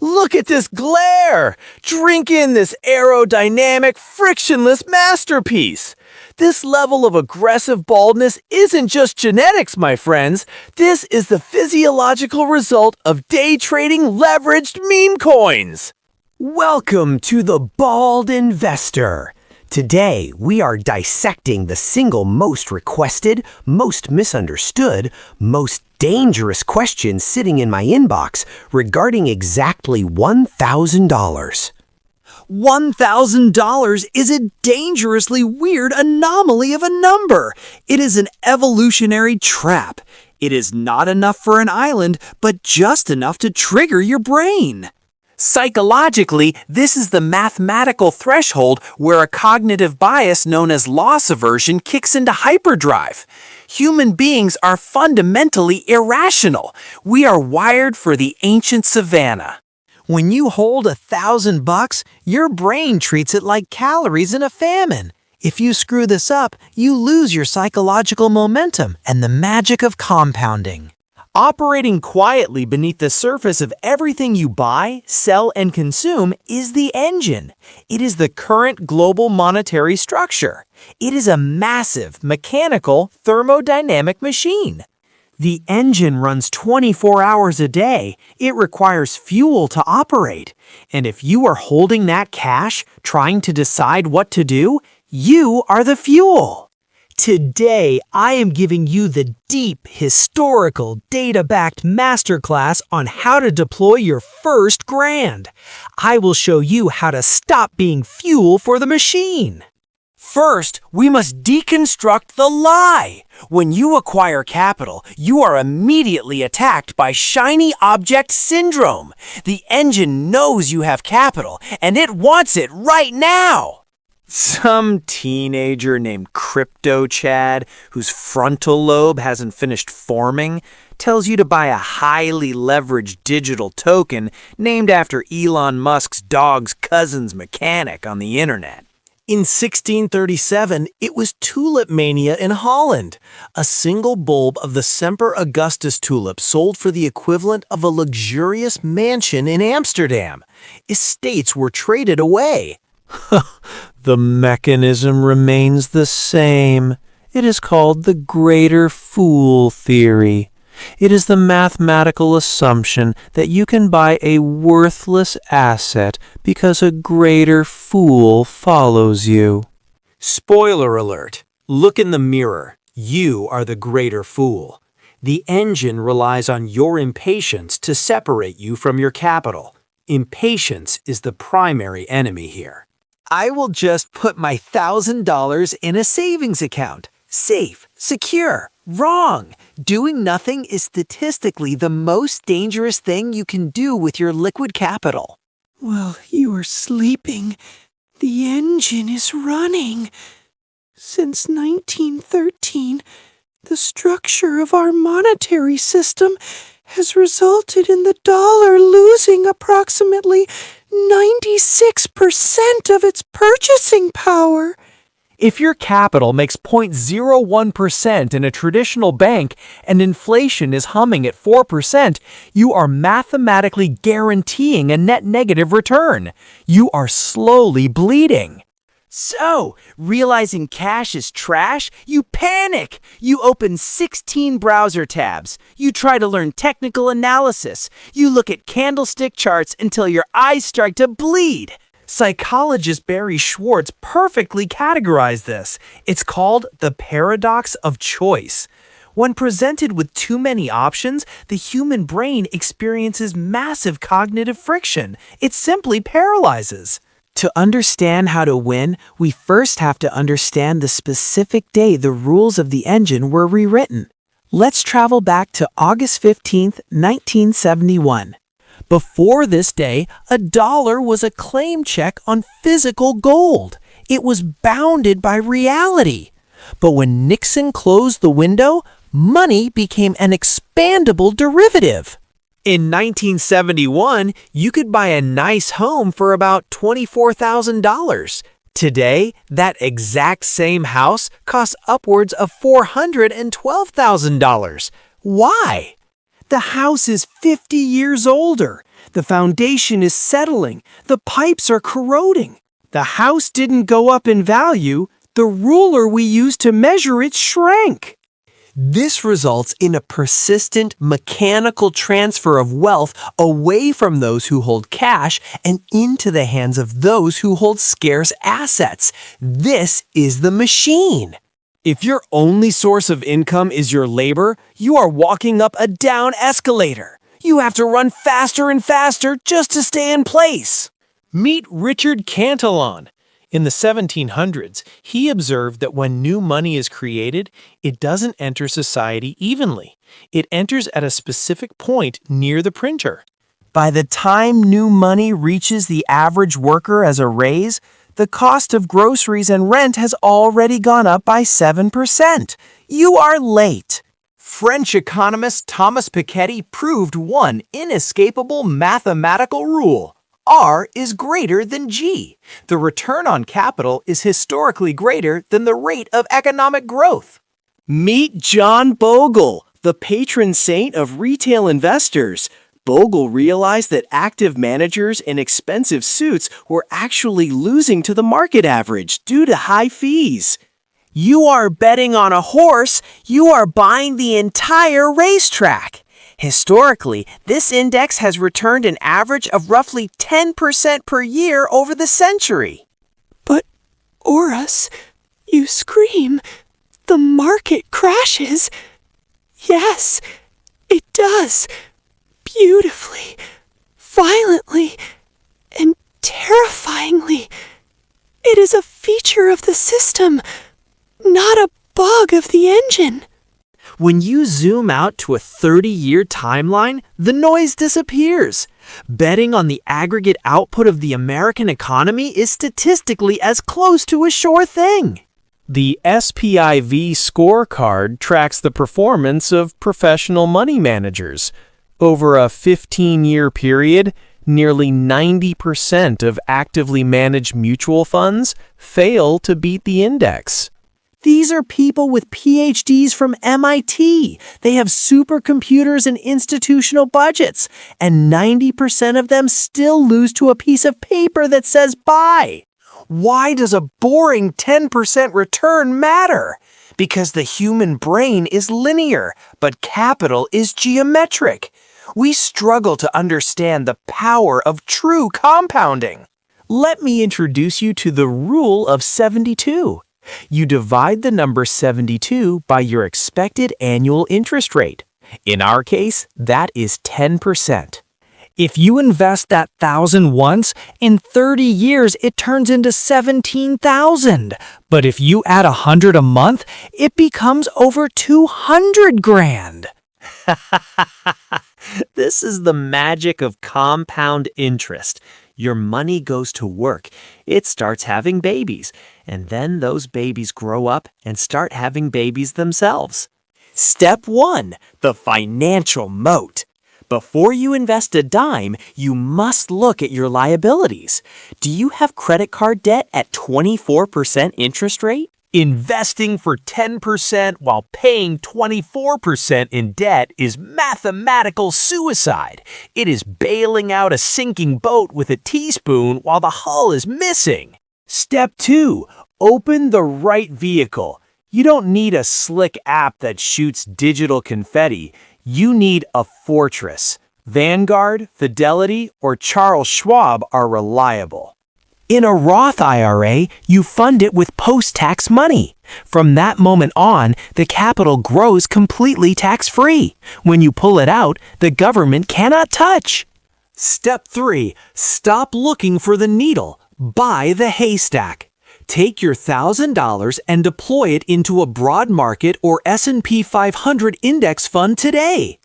Look at this glare! Drink in this aerodynamic, frictionless masterpiece! This level of aggressive baldness isn't just genetics, my friends. This is the physiological result of day trading leveraged meme coins. Welcome to the Bald Investor. Today, we are dissecting the single most requested, most misunderstood, most dangerous question sitting in my inbox regarding exactly $1,000. $1,000 is a dangerously weird anomaly of a number. It is an evolutionary trap. It is not enough for an island, but just enough to trigger your brain. Psychologically, this is the mathematical threshold where a cognitive bias known as loss aversion kicks into hyperdrive. Human beings are fundamentally irrational. We are wired for the ancient savannah. When you hold $1,000, your brain treats it like calories in a famine. If you screw this up, you lose your psychological momentum and the magic of compounding. Operating quietly beneath the surface of everything you buy, sell, and consume is the engine. It is the current global monetary structure. It is a massive, mechanical, thermodynamic machine. The engine runs 24 hours a day. It requires fuel to operate. And if you are holding that cash, trying to decide what to do, you are the fuel. Today, I am giving you the deep, historical, data-backed masterclass on how to deploy your first grand. I will show you how to stop being fuel for the machine. First, we must deconstruct the lie. When you acquire capital, you are immediately attacked by shiny object syndrome. The engine knows you have capital, and it wants it right now. Some teenager named CryptoChad, whose frontal lobe hasn't finished forming, tells you to buy a highly leveraged digital token named after Elon Musk's dog's cousin's mechanic on the internet. In 1637, it was Tulip Mania in Holland. A single bulb of the Semper Augustus tulip sold for the equivalent of a luxurious mansion in Amsterdam. Estates were traded away. The mechanism remains the same. It is called the greater fool theory. It is the mathematical assumption that you can buy a worthless asset because a greater fool follows you. Spoiler alert. Look in the mirror. You are the greater fool. The engine relies on your impatience to separate you from your capital. Impatience is the primary enemy here. I will just put my $1,000 in a savings account. Safe, secure, wrong. Doing nothing is statistically the most dangerous thing you can do with your liquid capital. While you are sleeping, the engine is running. Since 1913, the structure of our monetary system has resulted in the dollar losing approximately 96% of its purchasing power. If your capital makes 0.01% in a traditional bank and inflation is humming at 4%, you are mathematically guaranteeing a net negative return. You are slowly bleeding. So, realizing cash is trash, you panic. You open 16 browser tabs. You try to learn technical analysis. You look at candlestick charts until your eyes start to bleed. Psychologist Barry Schwartz perfectly categorized this. It's called the paradox of choice. When presented with too many options, the human brain experiences massive cognitive friction. It simply paralyzes. To understand how to win, we first have to understand the specific day the rules of the engine were rewritten. Let's travel back to August 15th, 1971. Before this day, $1 was a claim check on physical gold. It was bounded by reality. But when Nixon closed the window, money became an expandable derivative. In 1971, you could buy a nice home for about $24,000. Today, that exact same house costs upwards of $412,000. Why? The house is 50 years older. The foundation is settling. The pipes are corroding. The house didn't go up in value. The ruler we used to measure it shrank. This results in a persistent mechanical transfer of wealth away from those who hold cash and into the hands of those who hold scarce assets. This is the machine. If your only source of income is your labor, you are walking up a down escalator. You have to run faster and faster just to stay in place. Meet Richard Cantillon. In the 1700s, he observed that when new money is created, it doesn't enter society evenly. It enters at a specific point near the printer. By the time new money reaches the average worker as a raise, the cost of groceries and rent has already gone up by 7%. You are late. French economist Thomas Piketty proved one inescapable mathematical rule. R is greater than G. The return on capital is historically greater than the rate of economic growth. Meet John Bogle, the patron saint of retail investors. Bogle realized that active managers in expensive suits were actually losing to the market average due to high fees. You are betting on a horse. You are buying the entire racetrack. Historically, this index has returned an average of roughly 10% per year over the century. But, Oris, you scream. The market crashes. Yes, it does. Beautifully, violently, and terrifyingly. It is a feature of the system, not a bug of the engine. When you zoom out to a 30-year timeline, the noise disappears. Betting on the aggregate output of the American economy is statistically as close to a sure thing. The SPIV Scorecard tracks the performance of professional money managers. Over a 15-year period, nearly 90% of actively managed mutual funds fail to beat the index. These are people with PhDs from MIT. They have supercomputers and institutional budgets, and 90% of them still lose to a piece of paper that says buy. Why does a boring 10% return matter? Because the human brain is linear, but capital is geometric. We struggle to understand the power of true compounding. Let me introduce you to the rule of 72. You divide the number 72 by your expected annual interest rate. In our case, that is 10%. If you invest that 1,000 once, in 30 years it turns into 17,000. But if you add 100 a month, it becomes over 200 grand. This is the magic of compound interest. Your money goes to work. It starts having babies, and then those babies grow up and start having babies themselves. Step 1, the financial moat. Before you invest a dime, you must look at your liabilities. Do you have credit card debt at 24% interest rate? Investing for 10% while paying 24% in debt is mathematical suicide. It is bailing out a sinking boat with a teaspoon while the hull is missing. Step 2, open the right vehicle. You don't need a slick app that shoots digital confetti. You need a fortress. Vanguard, Fidelity, or Charles Schwab are reliable. In a Roth IRA, you fund it with post-tax money. From that moment on, the capital grows completely tax-free. When you pull it out, the government cannot touch. Step 3, stop looking for the needle. Buy the haystack. Take your $1,000 and deploy it into a broad market or S&P 500 index fund today.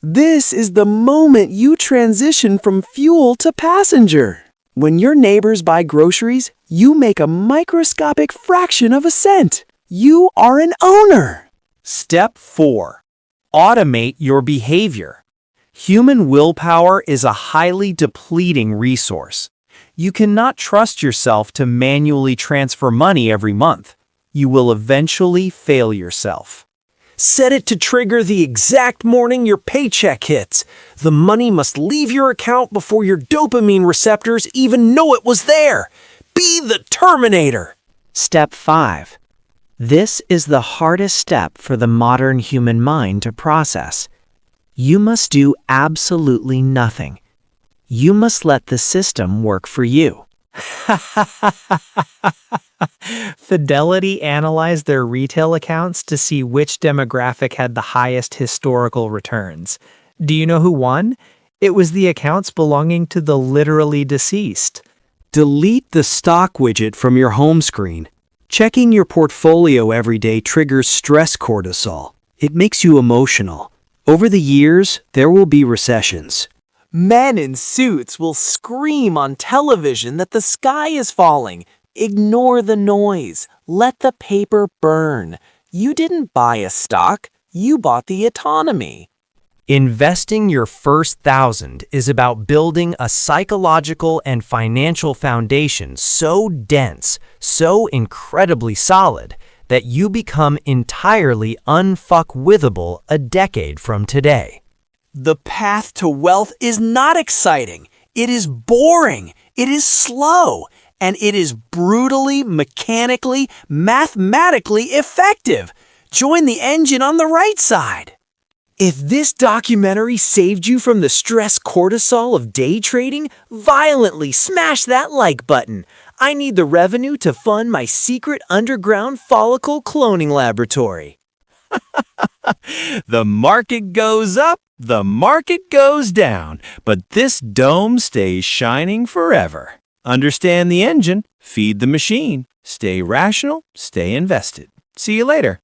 This is the moment you transition from fuel to passenger. When your neighbors buy groceries, you make a microscopic fraction of a cent. You are an owner. Step 4. Automate your behavior. Human willpower is a highly depleting resource. You cannot trust yourself to manually transfer money every month. You will eventually fail yourself. Set it to trigger the exact morning your paycheck hits. The money must leave your account before your dopamine receptors even know it was there. Be the Terminator. Step 5. This is the hardest step for the modern human mind to process. You must do absolutely nothing. You must let the system work for you. Fidelity analyzed their retail accounts to see which demographic had the highest historical returns. Do you know who won? It was the accounts belonging to the literally deceased. Delete the stock widget from your home screen. Checking your portfolio every day triggers stress cortisol. It makes you emotional. Over the years, there will be recessions. Men in suits will scream on television that the sky is falling. Ignore the noise. Let the paper burn. You didn't buy a stock. You bought the autonomy. Investing your first $1,000 is about building a psychological and financial foundation so dense, so incredibly solid, that you become entirely unfuckwithable a decade from today. The path to wealth is not exciting. It is boring. It is slow. And it is brutally, mechanically, mathematically effective. Join the engine on the right side. If this documentary saved you from the stress cortisol of day trading, violently smash that like button. I need the revenue to fund my secret underground follicle cloning laboratory. The market goes up, the market goes down, but this dome stays shining forever. Understand the engine, feed the machine, stay rational, stay invested. See you later.